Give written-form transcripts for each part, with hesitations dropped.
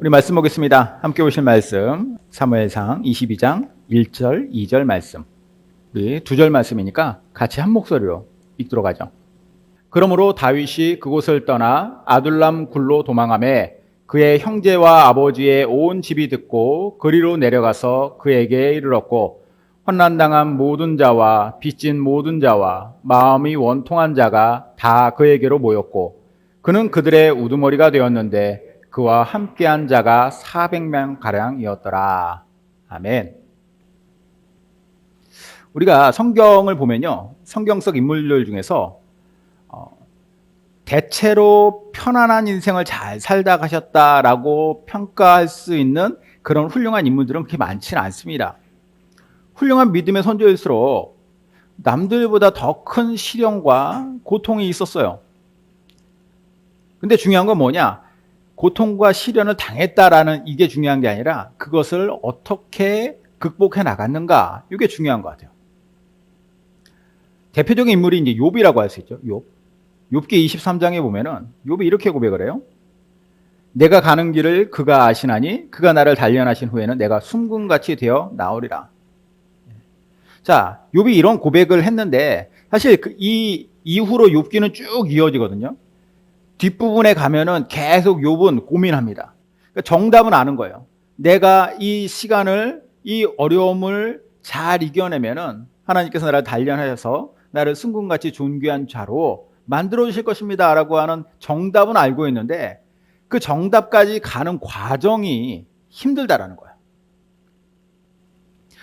우리 말씀 보겠습니다. 함께 보실 말씀 사무엘상 22장 1절 2절 말씀. 우리 두 절 말씀이니까 같이 한 목소리로 읽도록 하죠. 그러므로 다윗이 그곳을 떠나 아둘람 굴로 도망하매 그의 형제와 아버지의 온 집이 듣고 그리로 내려가서 그에게 이르렀고 환난당한 모든 자와 빚진 모든 자와 마음이 원통한 자가 다 그에게로 모였고 그는 그들의 우두머리가 되었는데 그와 함께한 자가 400명 가량이었더라. 아멘. 우리가 성경을 보면요, 성경 속 인물들 중에서 대체로 편안한 인생을 잘 살다 가셨다라고 평가할 수 있는 그런 훌륭한 인물들은 그렇게 많지는 않습니다. 훌륭한 믿음의 선조일수록 남들보다 더 큰 시련과 고통이 있었어요. 근데 중요한 건 뭐냐? 고통과 시련을 당했다라는 이게 중요한 게 아니라 그것을 어떻게 극복해 나갔는가, 이게 중요한 것 같아요. 대표적인 인물이 이제 욥이라고 할 수 있죠. 욥기 23장에 보면은 욥이 이렇게 고백을 해요. 내가 가는 길을 그가 아시나니 그가 나를 단련하신 후에는 내가 숨금같이 되어 나오리라. 자, 욥이 이런 고백을 했는데 사실 이 이후로 욥기는 쭉 이어지거든요. 뒷부분에 가면은 계속 욥은 고민합니다. 그러니까 정답은 아는 거예요. 내가 이 시간을, 이 어려움을 잘 이겨내면은 하나님께서 나를 단련하셔서 나를 승금같이 존귀한 자로 만들어 주실 것입니다 라고 하는 정답은 알고 있는데 그 정답까지 가는 과정이 힘들다라는 거예요.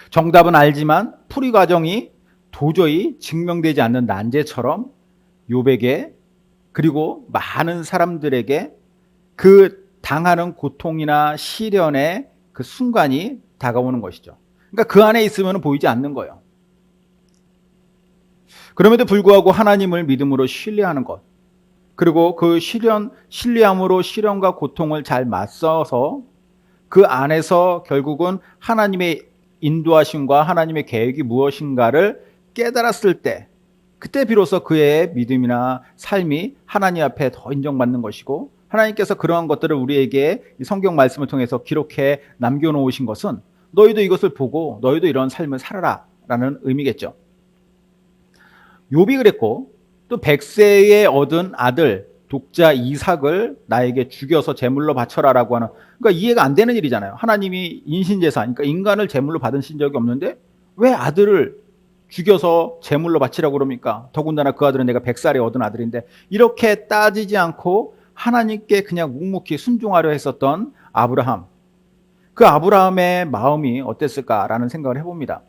정답은 알지만 풀이 과정이 도저히 증명되지 않는 난제처럼 욥에게 그리고 많은 사람들에게 그 당하는 고통이나 시련의 그 순간이 다가오는 것이죠. 그러니까 그 안에 있으면 보이지 않는 거예요. 그럼에도 불구하고 하나님을 믿음으로 신뢰하는 것, 그리고 그 신뢰함으로 시련과 고통을 잘 맞서서 그 안에서 결국은 하나님의 인도하심과 하나님의 계획이 무엇인가를 깨달았을 때 그때 비로소 그의 믿음이나 삶이 하나님 앞에 더 인정받는 것이고 하나님께서 그러한 것들을 우리에게 성경 말씀을 통해서 기록해 남겨놓으신 것은 너희도 이것을 보고 너희도 이런 삶을 살아라 라는 의미겠죠. 욥이 그랬고 또 100세에 얻은 아들 독자 이삭을 나에게 죽여서 제물로 바쳐라 라고 하는, 그러니까 이해가 안 되는 일이잖아요. 하나님이 인신제사, 그러니까 인간을 제물로 받으신 적이 없는데 왜 아들을 죽여서 제물로 바치라고 그럽니까? 더군다나 그 아들은 내가 100살에 얻은 아들인데, 이렇게 따지지 않고 하나님께 그냥 묵묵히 순종하려 했었던 아브라함, 그 아브라함의 마음이 어땠을까라는 생각을 해봅니다.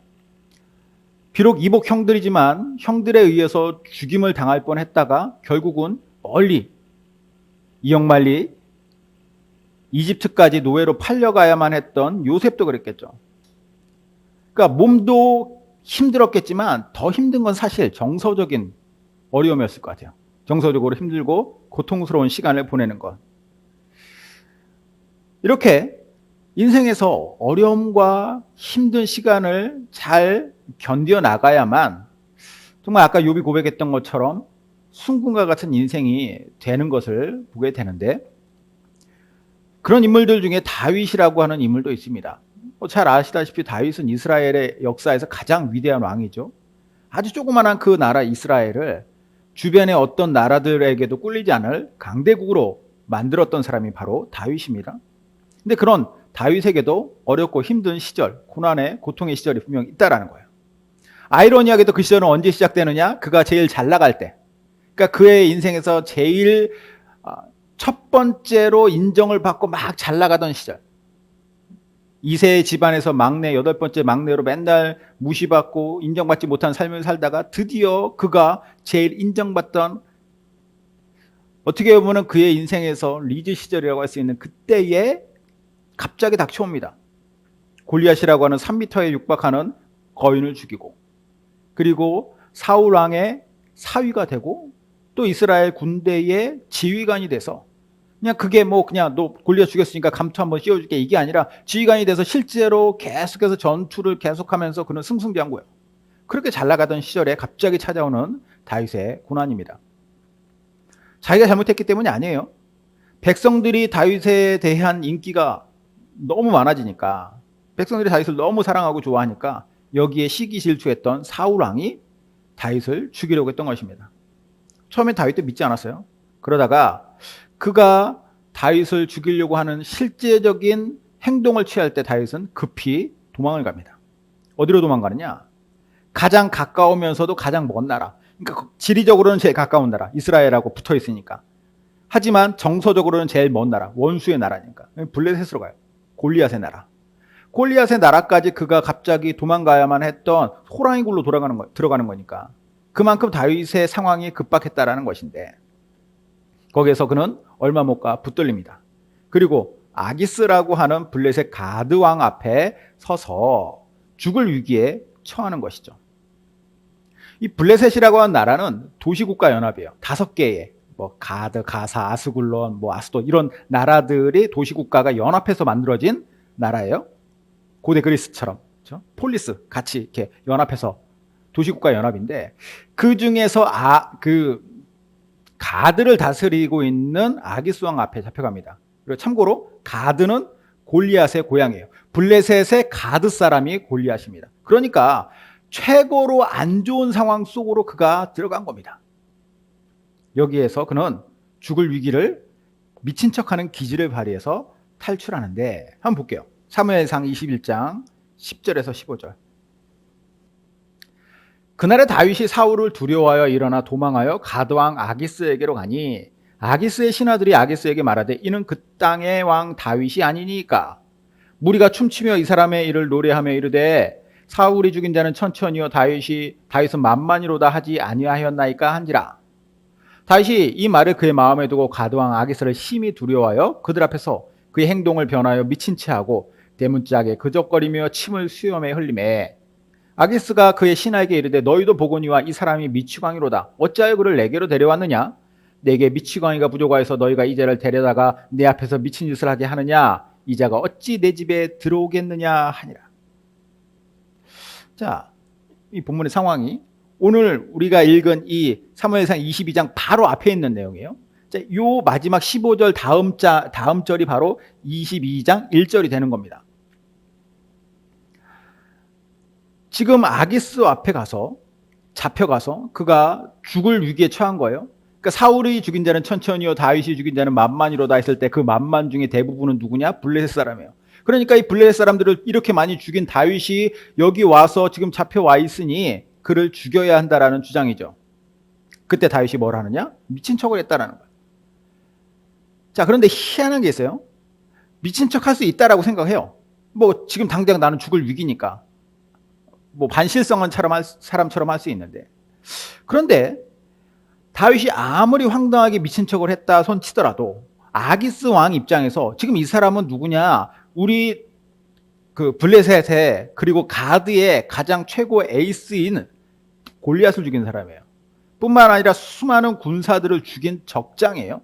비록 이복 형들이지만 형들에 의해서 죽임을 당할 뻔했다가 결국은 멀리 이역만리 이집트까지 노예로 팔려가야만 했던 요셉도 그랬겠죠. 그러니까 몸도 힘들었겠지만 더 힘든 건 사실 정서적인 어려움이었을 것 같아요. 정서적으로 힘들고 고통스러운 시간을 보내는 것. 이렇게 인생에서 어려움과 힘든 시간을 잘 견뎌 나가야만 정말 아까 욥이 고백했던 것처럼 순금과 같은 인생이 되는 것을 보게 되는데, 그런 인물들 중에 다윗이라고 하는 인물도 있습니다. 잘 아시다시피 다윗은 이스라엘의 역사에서 가장 위대한 왕이죠. 아주 조그만한 그 나라 이스라엘을 주변의 어떤 나라들에게도 꿀리지 않을 강대국으로 만들었던 사람이 바로 다윗입니다. 근데 그런 다윗에게도 어렵고 힘든 시절, 고난의 고통의 시절이 분명히 있다라는 거예요. 아이러니하게도 그 시절은 언제 시작되느냐? 그가 제일 잘 나갈 때, 그러니까 그의 인생에서 제일 첫 번째로 인정을 받고 막 잘 나가던 시절, 2세 집안에서 막내, 8번째 막내로 맨날 무시받고 인정받지 못한 삶을 살다가 드디어 그가 제일 인정받던, 어떻게 보면 그의 인생에서 리즈 시절이라고 할 수 있는 그때에 갑자기 닥쳐옵니다. 골리앗이라고 하는 3m에 육박하는 거인을 죽이고, 그리고 사울 왕의 사위가 되고 또 이스라엘 군대의 지휘관이 돼서, 그냥 그게 뭐 그냥 너 골리앗 죽였으니까 감투 한번 씌워줄게 이게 아니라 지휘관이 돼서 실제로 계속해서 전투를 계속하면서 그는 승승장구예요. 그렇게 잘 나가던 시절에 갑자기 찾아오는 다윗의 고난입니다. 자기가 잘못했기 때문이 아니에요. 백성들이 다윗에 대한 인기가 너무 많아지니까, 백성들이 다윗을 너무 사랑하고 좋아하니까 여기에 시기질투했던 사울 왕이 다윗을 죽이려고 했던 것입니다. 처음에 다윗도 믿지 않았어요. 그러다가 그가 다윗을 죽이려고 하는 실제적인 행동을 취할 때 다윗은 급히 도망을 갑니다. 어디로 도망가느냐? 가장 가까우면서도 가장 먼 나라. 그러니까 지리적으로는 제일 가까운 나라, 이스라엘하고 붙어 있으니까. 하지만 정서적으로는 제일 먼 나라, 원수의 나라니까. 블레셋으로 가요. 골리앗의 나라. 골리앗의 나라까지 그가 갑자기 도망가야만 했던 호랑이 굴로 들어가는 거니까. 그만큼 다윗의 상황이 급박했다라는 것인데, 거기에서 그는 얼마 못 가 붙들립니다. 그리고 아기스라고 하는 블레셋 가드 왕 앞에 서서 죽을 위기에 처하는 것이죠. 이 블레셋이라고 하는 나라는 도시국가 연합이에요. 5개의 뭐 가드, 가사, 아스굴론, 뭐 아스돗 이런 나라들이 도시국가가 연합해서 만들어진 나라예요. 고대 그리스처럼, 그렇죠? 폴리스 같이 이렇게 연합해서 도시국가 연합인데, 그 중에서 그 가드를 다스리고 있는 아기스 왕 앞에 잡혀갑니다. 그리고 참고로 가드는 골리앗의 고향이에요. 블레셋의 가드 사람이 골리앗입니다. 그러니까 최고로 안 좋은 상황 속으로 그가 들어간 겁니다. 여기에서 그는 죽을 위기를 미친 척하는 기질을 발휘해서 탈출하는데, 한번 볼게요. 사무엘상 21장 10절에서 15절. 그날에 다윗이 사울을 두려워하여 일어나 도망하여 가드왕 아기스에게로 가니, 아기스의 신하들이 아기스에게 말하되 이는 그 땅의 왕 다윗이 아니니까. 무리가 춤추며 이 사람의 일을 노래하며 이르되 사울이 죽인 자는 천천히요 다윗은 만만이로다 하지 아니하였나이까 한지라. 다윗이 이 말을 그의 마음에 두고 가드왕 아기스를 심히 두려워하여 그들 앞에서 그의 행동을 변하여 미친 채 하고 대문짝에 그적거리며 침을 수염에 흘리매, 아기스가 그의 신하에게 이르되 너희도 보거니와 이 사람이 미치광이로다. 어찌하여 그를 내게로 데려왔느냐? 내게 미치광이가 부족하여서 너희가 이 자를 데려다가 내 앞에서 미친 짓을 하게 하느냐? 이 자가 어찌 내 집에 들어오겠느냐 하니라. 자, 이 본문의 상황이 오늘 우리가 읽은 이 사무엘상 22장 바로 앞에 있는 내용이에요. 자, 요 마지막 15절 다음 절이 바로 22장 1절이 되는 겁니다. 지금 아기스 앞에 가서 잡혀가서 그가 죽을 위기에 처한 거예요. 그러니까 사울이 죽인 자는 천천히요 다윗이 죽인 자는 만만이로다 했을 때 그 만만 중에 대부분은 누구냐? 블레셋 사람이에요. 그러니까 이 블레셋 사람들을 이렇게 많이 죽인 다윗이 여기 와서 지금 잡혀와 있으니 그를 죽여야 한다라는 주장이죠. 그때 다윗이 뭘 하느냐? 미친 척을 했다라는 거예요. 자, 그런데 희한한 게 있어요. 미친 척 할 수 있다라고 생각해요. 뭐 지금 당장 나는 죽을 위기니까. 뭐 반실성한 사람처럼 할 수 있는데, 그런데 다윗이 아무리 황당하게 미친 척을 했다 손 치더라도 아기스 왕 입장에서 지금 이 사람은 누구냐? 우리 그 블레셋의 그리고 가드의 가장 최고 에이스인 골리앗을 죽인 사람이에요. 뿐만 아니라 수많은 군사들을 죽인 적장이에요.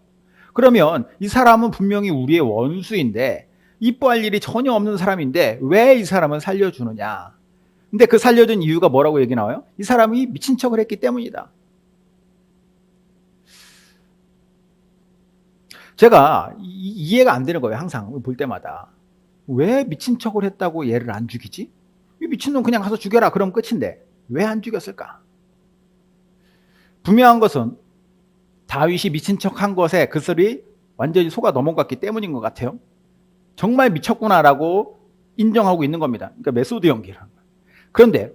그러면 이 사람은 분명히 우리의 원수인데 이뻐할 일이 전혀 없는 사람인데 왜 이 사람은 살려주느냐? 근데 그 살려준 이유가 뭐라고 얘기 나와요? 이 사람이 미친 척을 했기 때문이다. 제가 이해가 안 되는 거예요. 항상 볼 때마다. 왜 미친 척을 했다고 얘를 안 죽이지? 이 미친놈 그냥 가서 죽여라. 그럼 끝인데 왜 안 죽였을까? 분명한 것은 다윗이 미친 척한 것에 그들이 완전히 속아 넘어갔기 때문인 것 같아요. 정말 미쳤구나라고 인정하고 있는 겁니다. 그러니까 메소드 연기라는 거예요. 그런데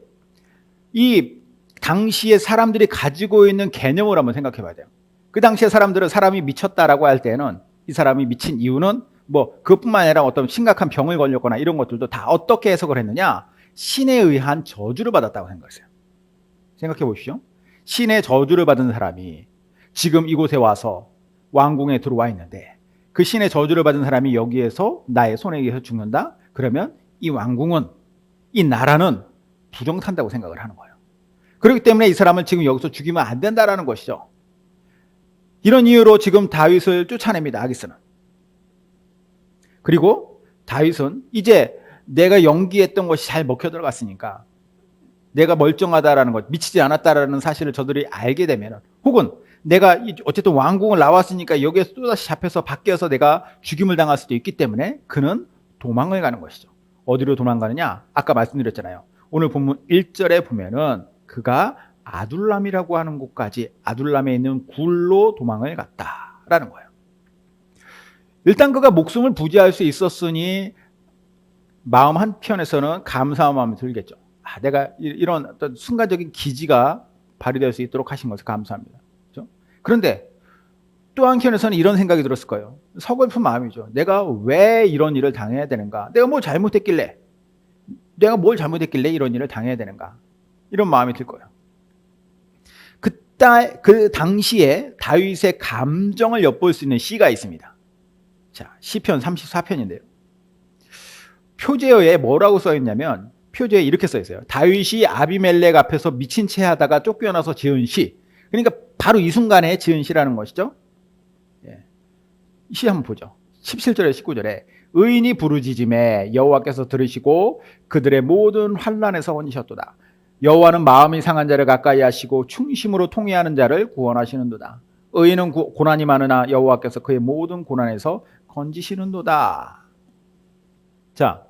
이 당시에 사람들이 가지고 있는 개념을 한번 생각해 봐야 돼요. 그 당시에 사람들은 사람이 미쳤다라고 할 때는 이 사람이 미친 이유는 뭐 그것뿐만 아니라 어떤 심각한 병을 걸렸거나 이런 것들도 다 어떻게 해석을 했느냐? 신에 의한 저주를 받았다고 생각했어요. 생각해 보십시오. 신의 저주를 받은 사람이 지금 이곳에 와서 왕궁에 들어와 있는데 그 신의 저주를 받은 사람이 여기에서 나의 손에 의해서 죽는다? 그러면 이 왕궁은, 이 나라는 부정탄다고 생각을 하는 거예요. 그렇기 때문에 이 사람을 지금 여기서 죽이면 안 된다라는 것이죠. 이런 이유로 지금 다윗을 쫓아냅니다. 아기스는. 그리고 다윗은 이제 내가 연기했던 것이 잘 먹혀 들어갔으니까, 내가 멀쩡하다라는 것, 미치지 않았다라는 사실을 저들이 알게 되면, 혹은 내가 어쨌든 왕궁을 나왔으니까 여기에서 또다시 잡혀서 밖에서 내가 죽임을 당할 수도 있기 때문에 그는 도망을 가는 것이죠. 어디로 도망가느냐? 아까 말씀드렸잖아요. 오늘 본문 1절에 보면은 그가 아둘람이라고 하는 곳까지, 아둘람에 있는 굴로 도망을 갔다라는 거예요. 일단 그가 목숨을 부지할 수 있었으니 마음 한편에서는 감사한 마음이 들겠죠. 내가 이런 어떤 순간적인 기지가 발휘될 수 있도록 하신 것을 감사합니다. 그렇죠? 그런데 또 한편에서는 이런 생각이 들었을 거예요. 서글픈 마음이죠. 내가 왜 이런 일을 당해야 되는가? 내가 뭘 잘못했길래 이런 일을 당해야 되는가? 이런 마음이 들 거예요. 그 당시에 다윗의 감정을 엿볼 수 있는 시가 있습니다. 자, 시편 34편인데요. 표제어에 뭐라고 써 있냐면, 표제에 이렇게 써 있어요. 다윗이 아비멜렉 앞에서 미친 채 하다가 쫓겨나서 지은 시. 그러니까 바로 이 순간에 지은 시라는 것이죠. 예. 시 한번 보죠. 17절에 19절에 의인이 부르짖음에 여호와께서 들으시고 그들의 모든 환난에서 건지셨도다. 여호와는 마음이 상한 자를 가까이 하시고 충심으로 통회하는 자를 구원하시는도다. 의인은 고난이 많으나 여호와께서 그의 모든 고난에서 건지시는도다. 자,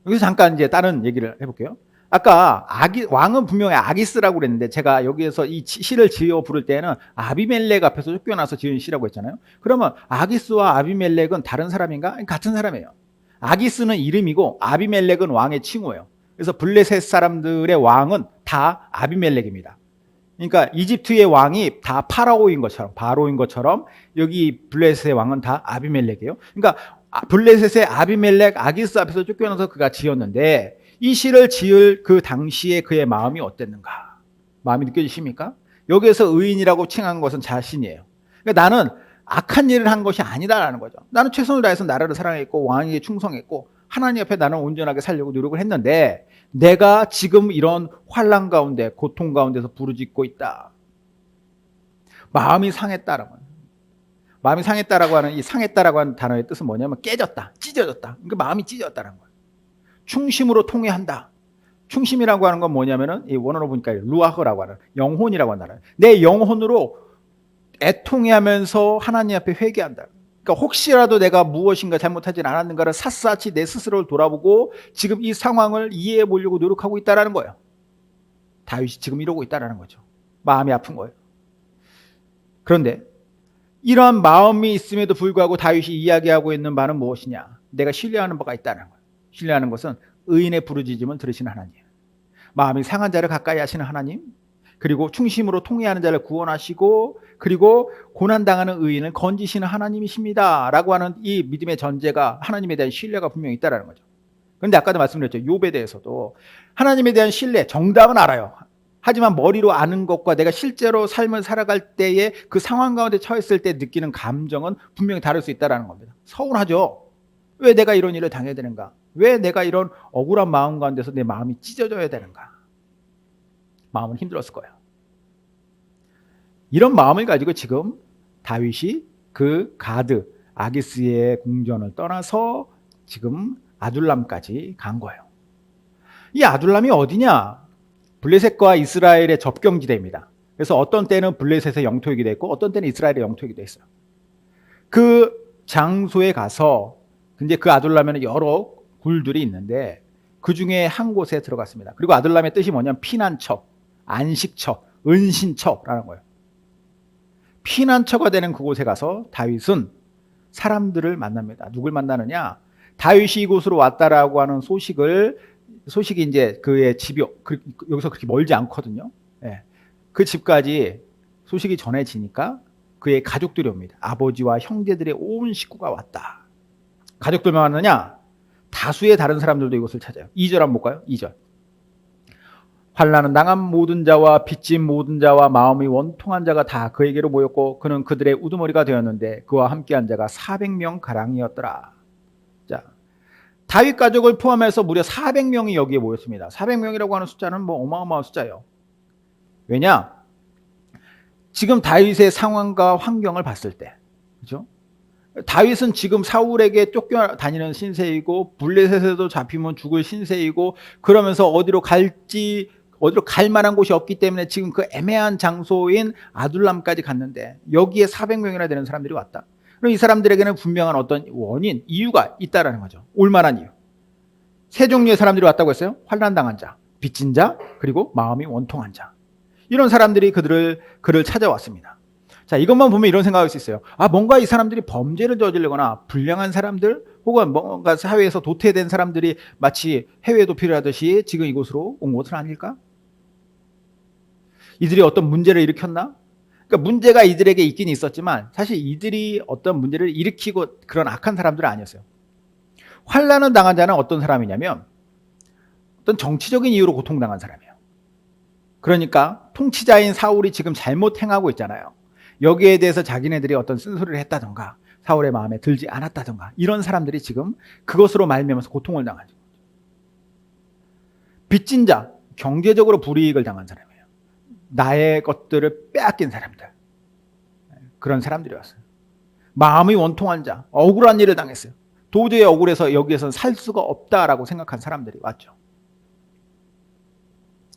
여기서 잠깐 이제 다른 얘기를 해볼게요. 아까 왕은 분명히 아기스라고 그랬는데 제가 여기에서 이 시를 지어 부를 때는 아비멜렉 앞에서 쫓겨나서 지은 시라고 했잖아요. 그러면 아기스와 아비멜렉은 다른 사람인가? 같은 사람이에요. 아기스는 이름이고 아비멜렉은 왕의 칭호예요. 그래서 블레셋 사람들의 왕은 다 아비멜렉입니다. 그러니까 이집트의 왕이 다 바로인 것처럼 여기 블레셋의 왕은 다 아비멜렉이에요. 그러니까 블레셋의 아비멜렉 아기스 앞에서 쫓겨나서 그가 지었는데 이 시를 지을 그 당시에 그의 마음이 어땠는가? 마음이 느껴지십니까? 여기에서 의인이라고 칭한 것은 자신이에요. 그러니까 나는 악한 일을 한 것이 아니다라는 거죠. 나는 최선을 다해서 나라를 사랑했고 왕에게 충성했고 하나님 앞에 나는 온전하게 살려고 노력을 했는데 내가 지금 이런 환난 가운데 고통 가운데서 부르짖고 있다. 마음이 상했다라는 거예요. 마음이 상했다라고 하는 이 상했다라고 하는 단어의 뜻은 뭐냐면 깨졌다, 찢어졌다. 그러니까 마음이 찢어졌다는 거예요. 충심으로 통회한다. 충심이라고 하는 건 뭐냐면은 이 원어로 보니까 루아흐라고 하는 영혼이라고 한다는 내 영혼으로 애통해하면서 하나님 앞에 회개한다. 그러니까 혹시라도 내가 무엇인가 잘못하지 않았는가를 샅샅이 내 스스로를 돌아보고 지금 이 상황을 이해해 보려고 노력하고 있다라는 거예요. 다윗이 지금 이러고 있다라는 거죠. 마음이 아픈 거예요. 그런데 이러한 마음이 있음에도 불구하고 다윗이 이야기하고 있는 바는 무엇이냐? 내가 신뢰하는 바가 있다는 거예요. 신뢰하는 것은 의인의 부르짖음을 들으시는 하나님, 마음이 상한 자를 가까이 하시는 하나님, 그리고 충심으로 통회하는 자를 구원하시고 그리고 고난당하는 의인을 건지시는 하나님이십니다 라고 하는 이 믿음의 전제가 하나님에 대한 신뢰가 분명히 있다는 거죠. 그런데 아까도 말씀드렸죠. 욥에 대해서도 하나님에 대한 신뢰, 정답은 알아요. 하지만 머리로 아는 것과 내가 실제로 삶을 살아갈 때에 그 상황 가운데 처했을 때 느끼는 감정은 분명히 다를 수 있다는 겁니다. 서운하죠. 왜 내가 이런 일을 당해야 되는가? 왜 내가 이런 억울한 마음 가운데서 내 마음이 찢어져야 되는가? 마음은 힘들었을 거예요. 이런 마음을 가지고 지금 다윗이 그 가드, 아기스의 궁전을 떠나서 지금 아둘람까지 간 거예요. 이 아둘람이 어디냐? 블레셋과 이스라엘의 접경지대입니다. 그래서 어떤 때는 블레셋의 영토이기도 했고 어떤 때는 이스라엘의 영토이기도 했어요. 그 장소에 가서 근데 그 아둘람에는 여러 굴들이 있는데 그 중에 한 곳에 들어갔습니다. 그리고 아둘람의 뜻이 뭐냐면 피난처, 안식처, 은신처라는 거예요. 피난처가 되는 그곳에 가서 다윗은 사람들을 만납니다. 누굴 만나느냐? 다윗이 이곳으로 왔다라고 하는 소식이 이제 그의 집이 여기서 그렇게 멀지 않거든요. 예. 그 집까지 소식이 전해지니까 그의 가족들이 옵니다. 아버지와 형제들의 온 식구가 왔다. 가족들만 왔느냐? 다수의 다른 사람들도 이곳을 찾아요. 2절 한번 볼까요? 2절. 환난은 당한 모든 자와 빚진 모든 자와 마음이 원통한 자가 다 그에게로 모였고 그는 그들의 우두머리가 되었는데 그와 함께한 자가 400명 가량이었더라. 자, 다윗 가족을 포함해서 무려 400명이 여기에 모였습니다. 400명이라고 하는 숫자는 뭐 어마어마한 숫자예요. 왜냐? 지금 다윗의 상황과 환경을 봤을 때, 그렇죠? 다윗은 지금 사울에게 쫓겨다니는 신세이고 블레셋에도 잡히면 죽을 신세이고 그러면서 어디로 갈지 어디로 갈 만한 곳이 없기 때문에 지금 그 애매한 장소인 아둘람까지 갔는데 여기에 400명이나 되는 사람들이 왔다. 그럼 이 사람들에게는 분명한 어떤 원인, 이유가 있다라는 거죠. 올만한 이유. 세 종류의 사람들이 왔다고 했어요. 환난당한 자, 빚진 자, 그리고 마음이 원통한 자. 이런 사람들이 그를 찾아왔습니다. 자, 이것만 보면 이런 생각할 수 있어요. 아, 뭔가 이 사람들이 범죄를 저지르거나 불량한 사람들 혹은 뭔가 사회에서 도태된 사람들이 마치 해외 도피를 하듯이 지금 이곳으로 온 것은 아닐까? 이들이 어떤 문제를 일으켰나? 그러니까 문제가 이들에게 있긴 있었지만 사실 이들이 어떤 문제를 일으키고 그런 악한 사람들은 아니었어요. 환난을 당한 자는 어떤 사람이냐면 어떤 정치적인 이유로 고통당한 사람이에요. 그러니까 통치자인 사울이 지금 잘못 행하고 있잖아요. 여기에 대해서 자기네들이 어떤 쓴소리를 했다던가 사울의 마음에 들지 않았다던가 이런 사람들이 지금 그것으로 말미암아서 고통을 당하죠. 빚진 자, 경제적으로 불이익을 당한 사람이에요. 나의 것들을 빼앗긴 사람들. 그런 사람들이 왔어요. 마음이 원통한 자, 억울한 일을 당했어요. 도저히 억울해서 여기에서는 살 수가 없다라고 생각한 사람들이 왔죠.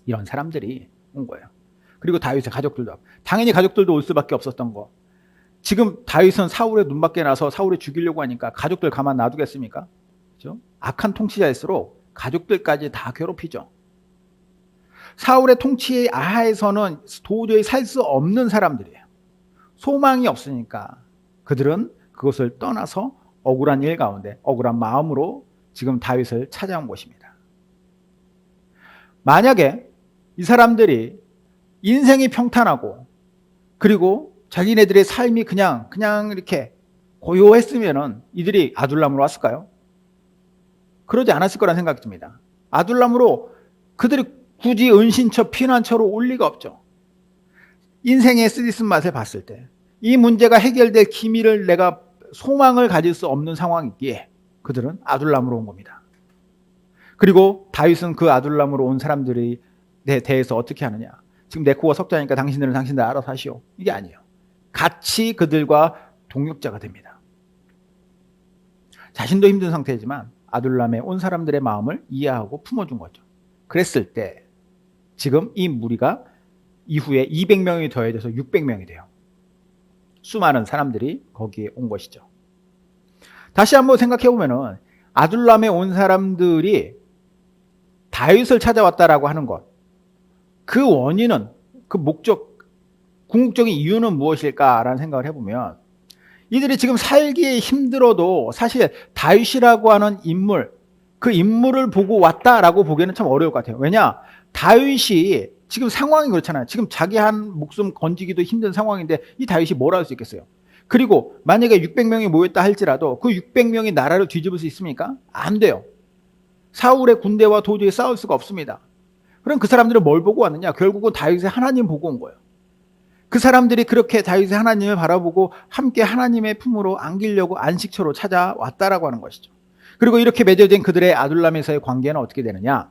이런 사람들이 온 거예요. 그리고 다윗의 가족들도 당연히 가족들도 올 수밖에 없었던 거. 지금 다윗은 사울의 눈밖에 나서 사울을 죽이려고 하니까 가족들 가만 놔두겠습니까? 그렇죠? 악한 통치자일수록 가족들까지 다 괴롭히죠. 사울의 통치 하에서는 도저히 살 수 없는 사람들이에요. 소망이 없으니까 그들은 그것을 떠나서 억울한 일 가운데 억울한 마음으로 지금 다윗을 찾아온 것입니다. 만약에 이 사람들이 인생이 평탄하고 그리고 자기네들의 삶이 그냥 이렇게 고요했으면은 이들이 아둘람으로 왔을까요? 그러지 않았을 거란 생각이 듭니다. 아둘람으로 그들이 굳이 은신처, 피난처로 올 리가 없죠. 인생의 쓰디쓴 맛을 봤을 때 이 문제가 해결될 기미를 내가 소망을 가질 수 없는 상황이기에 그들은 아둘람으로 온 겁니다. 그리고 다윗은 그 아둘람으로 온 사람들에 대해서 어떻게 하느냐. 지금 내 코가 석자니까 당신들은 당신들 알아서 하시오. 이게 아니에요. 같이 그들과 동역자가 됩니다. 자신도 힘든 상태지만 아둘람에 온 사람들의 마음을 이해하고 품어준 거죠. 그랬을 때 지금 이 무리가 이후에 200명이 더해져서 600명이 돼요. 수많은 사람들이 거기에 온 것이죠. 다시 한번 생각해 보면은 아둘람에 온 사람들이 다윗을 찾아왔다라고 하는 것, 그 원인은, 그 목적, 궁극적인 이유는 무엇일까라는 생각을 해보면 이들이 지금 살기에 힘들어도 사실 다윗이라고 하는 인물, 그 인물을 보고 왔다라고 보기에는 참 어려울 것 같아요. 왜냐? 다윗이 지금 상황이 그렇잖아요. 지금 자기 한 목숨 건지기도 힘든 상황인데 이 다윗이 뭘 할 수 있겠어요? 그리고 만약에 600명이 모였다 할지라도 그 600명이 나라를 뒤집을 수 있습니까? 안 돼요. 사울의 군대와 도저히 싸울 수가 없습니다. 그럼 그 사람들은 뭘 보고 왔느냐? 결국은 다윗의 하나님 보고 온 거예요. 그 사람들이 그렇게 다윗의 하나님을 바라보고 함께 하나님의 품으로 안기려고 안식처로 찾아왔다라고 하는 것이죠. 그리고 이렇게 맺어진 그들의 아둘람에서의 관계는 어떻게 되느냐?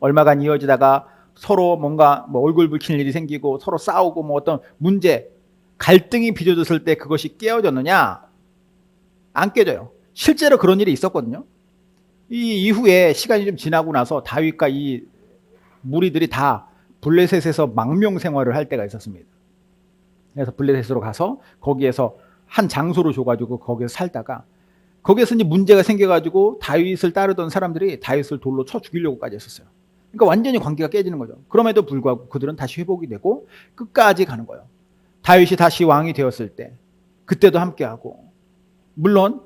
얼마간 이어지다가 서로 뭔가 얼굴 붉힐 일이 생기고 서로 싸우고 어떤 문제, 갈등이 빚어졌을 때 그것이 깨어졌느냐? 안 깨져요. 실제로 그런 일이 있었거든요. 이 이후에 시간이 좀 지나고 나서 다윗과 이 무리들이 다 블레셋에서 망명 생활을 할 때가 있었습니다. 그래서 블레셋으로 가서 거기에서 한 장소를 줘가지고 거기서 살다가 거기에서 이제 문제가 생겨가지고 다윗을 따르던 사람들이 다윗을 돌로 쳐 죽이려고까지 했었어요. 그러니까 완전히 관계가 깨지는 거죠. 그럼에도 불구하고 그들은 다시 회복이 되고 끝까지 가는 거예요. 다윗이 다시 왕이 되었을 때 그때도 함께하고, 물론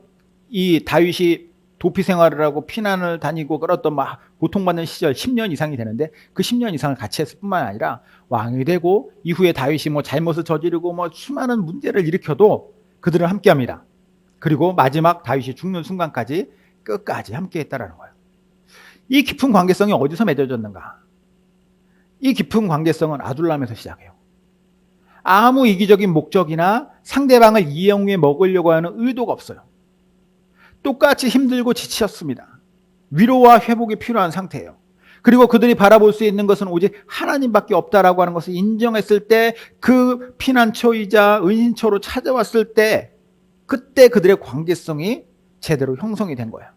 이 다윗이 도피 생활을 하고 피난을 다니고 그랬던 막 고통받는 시절 10년 이상이 되는데 그 10년 이상을 같이 했을 뿐만 아니라 왕이 되고 이후에 다윗이 잘못을 저지르고 수많은 문제를 일으켜도 그들은 함께합니다. 그리고 마지막 다윗이 죽는 순간까지 끝까지 함께했다라는 거예요. 이 깊은 관계성이 어디서 맺어졌는가? 이 깊은 관계성은 아둘람에서 시작해요. 아무 이기적인 목적이나 상대방을 이용해 먹으려고 하는 의도가 없어요. 똑같이 힘들고 지쳤습니다. 위로와 회복이 필요한 상태예요. 그리고 그들이 바라볼 수 있는 것은 오직 하나님밖에 없다라고 하는 것을 인정했을 때 그 피난처이자 은신처로 찾아왔을 때 그때 그들의 관계성이 제대로 형성이 된 거예요.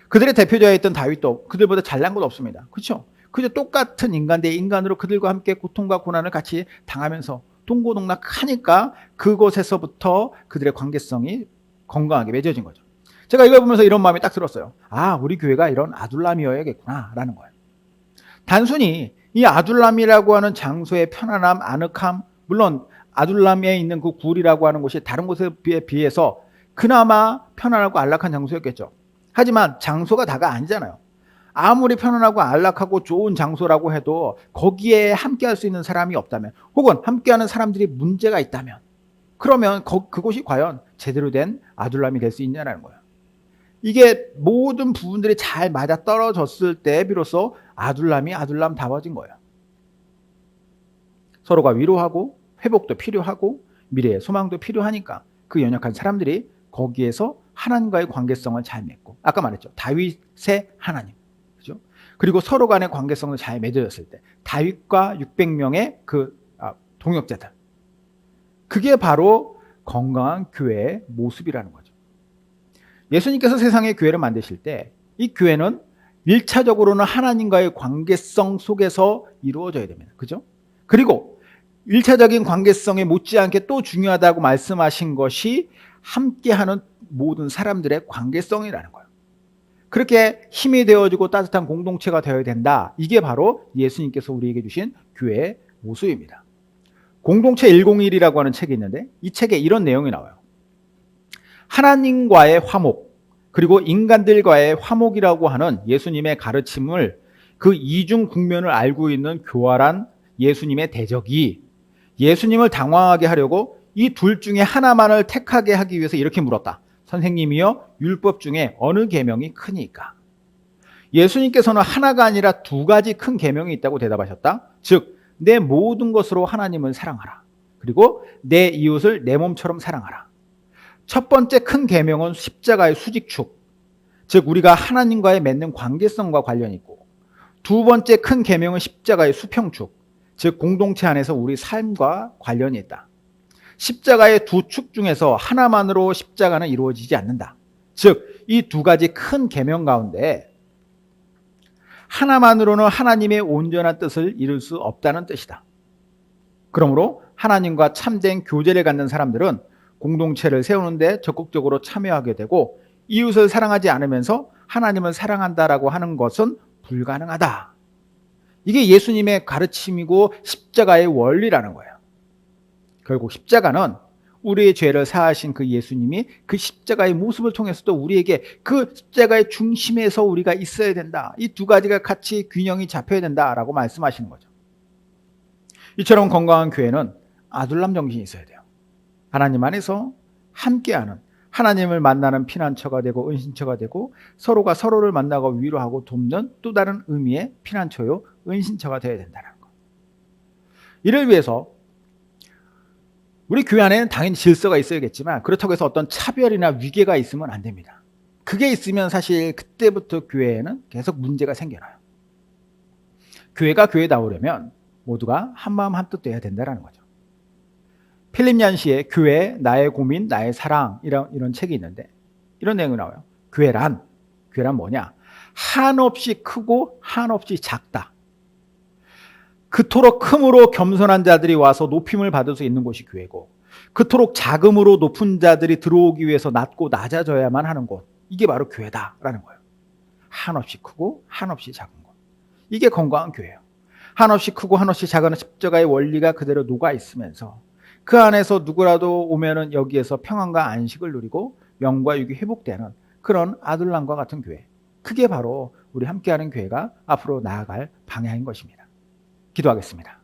그들의 대표자였던 다윗도 그들보다 잘난 건 없습니다. 그렇죠? 그저 똑같은 인간 대 인간으로 그들과 함께 고통과 고난을 같이 당하면서 동고동락하니까 그곳에서부터 그들의 관계성이 건강하게 맺어진 거죠. 제가 이걸 보면서 이런 마음이 딱 들었어요. 아, 우리 교회가 이런 아둘람이어야겠구나라는 거예요. 단순히 이 아둘람이라고 하는 장소의 편안함, 아늑함, 물론 아둘람에 있는 그 굴이라고 하는 곳이 다른 곳에 비해서 그나마 편안하고 안락한 장소였겠죠. 하지만 장소가 다가 아니잖아요. 아무리 편안하고 안락하고 좋은 장소라고 해도 거기에 함께할 수 있는 사람이 없다면, 혹은 함께하는 사람들이 문제가 있다면, 그러면 그곳이 과연 제대로 된 아둘람이 될 수 있냐는 거예요. 이게 모든 부분들이 잘 맞아 떨어졌을 때 비로소 아둘람다워진 거예요. 서로가 위로하고 회복도 필요하고 미래의 소망도 필요하니까 그 연약한 사람들이 거기에서 하나님과의 관계성을 잘 맺고, 아까 말했죠. 다윗의 하나님. 그죠? 그리고 서로 간의 관계성을 잘 맺어졌을 때 다윗과 600명의 그 동역자들. 그게 바로 건강한 교회의 모습이라는 거죠. 예수님께서 세상의 교회를 만드실 때 이 교회는 1차적으로는 하나님과의 관계성 속에서 이루어져야 됩니다. 그죠? 그리고 1차적인 관계성에 못지않게 또 중요하다고 말씀하신 것이 함께하는 모든 사람들의 관계성이라는 거예요. 그렇게 힘이 되어지고 따뜻한 공동체가 되어야 된다. 이게 바로 예수님께서 우리에게 주신 교회의 모습입니다. 공동체 101이라고 하는 책이 있는데 이 책에 이런 내용이 나와요. 하나님과의 화목, 그리고 인간들과의 화목이라고 하는 예수님의 가르침을, 그 이중 국면을 알고 있는 교활한 예수님의 대적이 예수님을 당황하게 하려고 이 둘 중에 하나만을 택하게 하기 위해서 이렇게 물었다. 선생님이여, 율법 중에 어느 계명이 크니까? 예수님께서는 하나가 아니라 두 가지 큰 계명이 있다고 대답하셨다. 즉, 내 모든 것으로 하나님을 사랑하라. 그리고 내 이웃을 내 몸처럼 사랑하라. 첫 번째 큰 계명은 십자가의 수직축, 즉 우리가 하나님과의 맺는 관계성과 관련이 있고, 두 번째 큰 계명은 십자가의 수평축, 즉 공동체 안에서 우리 삶과 관련이 있다. 십자가의 두 축 중에서 하나만으로 십자가는 이루어지지 않는다. 즉 이 두 가지 큰 계명 가운데 하나만으로는 하나님의 온전한 뜻을 이룰 수 없다는 뜻이다. 그러므로 하나님과 참된 교제를 갖는 사람들은 공동체를 세우는데 적극적으로 참여하게 되고, 이웃을 사랑하지 않으면서 하나님을 사랑한다라고 하는 것은 불가능하다. 이게 예수님의 가르침이고 십자가의 원리라는 거예요. 결국 십자가는 우리의 죄를 사하신 그 예수님이 그 십자가의 모습을 통해서도 우리에게 그 십자가의 중심에서 우리가 있어야 된다. 이 두 가지가 같이 균형이 잡혀야 된다라고 말씀하시는 거죠. 이처럼 건강한 교회는 아둘람 정신이 있어야 돼요. 하나님 안에서 함께하는, 하나님을 만나는 피난처가 되고 은신처가 되고, 서로가 서로를 만나고 위로하고 돕는 또 다른 의미의 피난처요 은신처가 되어야 된다는 것. 이를 위해서 우리 교회 안에는 당연히 질서가 있어야겠지만 그렇다고 해서 어떤 차별이나 위계가 있으면 안 됩니다. 그게 있으면 사실 그때부터 교회에는 계속 문제가 생겨나요. 교회가 교회다우려면 모두가 한마음 한뜻 돼야 된다는 거죠. 필립 얀시의 교회, 나의 고민, 나의 사랑, 이런 책이 있는데 이런 내용이 나와요. 교회란 뭐냐? 한없이 크고 한없이 작다. 그토록 큼으로 겸손한 자들이 와서 높임을 받을 수 있는 곳이 교회고, 그토록 작음으로 높은 자들이 들어오기 위해서 낮고 낮아져야만 하는 곳, 이게 바로 교회다라는 거예요. 한없이 크고 한없이 작은 곳, 이게 건강한 교회예요. 한없이 크고 한없이 작은 십자가의 원리가 그대로 녹아 있으면서 그 안에서 누구라도 오면은 여기에서 평안과 안식을 누리고 영과 육이 회복되는 그런 아둘람과 같은 교회, 그게 바로 우리 함께하는 교회가 앞으로 나아갈 방향인 것입니다. 기도하겠습니다.